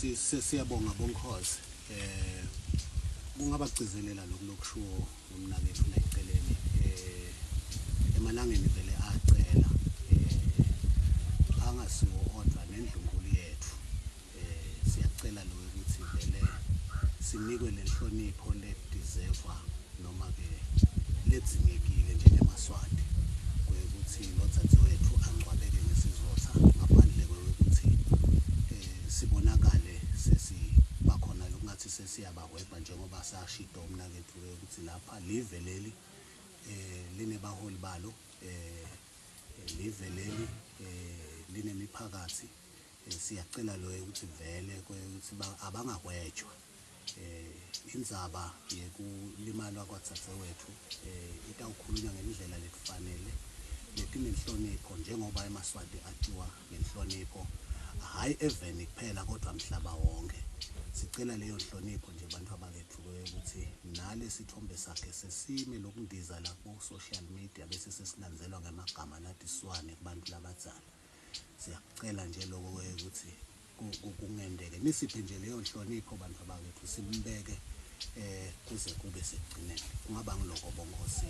siyabonga bonkhosi kungabagcizelela lokushuwo umnakethu nayiceleni emalangeni vele acela angasiwo odwa nendlunkulu yethu siyacela lo ukuthi vele sinikwe lenhlonipho ledeserva noma ke ledzingekile njengemaswati ukuthi lo dzadzewethu angcwabeke ngesizotha ngaphandle kokuthi sibonakale sesibakhona lokungathi sesiyabahweba njengoba sashida umnakethu ukuthi lapha live leli linebaholi balo live leli linemiphakathi siyacela lo ukuthi vele ukuthi abangahwetshwa indzaba yekulimala kwadzadzewethu itawukhulunywa ngendlela lefanele letinenhlonipho njengoba emaswati atiwa ngenhlonipho hayi eveni kuphela kodwa mhlaba wonke sicela leyo nhlonipho nje abantu abakethu ukuthi nale sithombe sakhe sesime lokundiza la ku social media bese sesilandzelwa ngemagama nathi Swane kubantu labadzala siyacela nje lokho ukuthi kungendeke nisiphe nje leyo nhlonipho abantu abakethu simbeke kuze kube sekugcineni kungaba ngiloko bonkhosi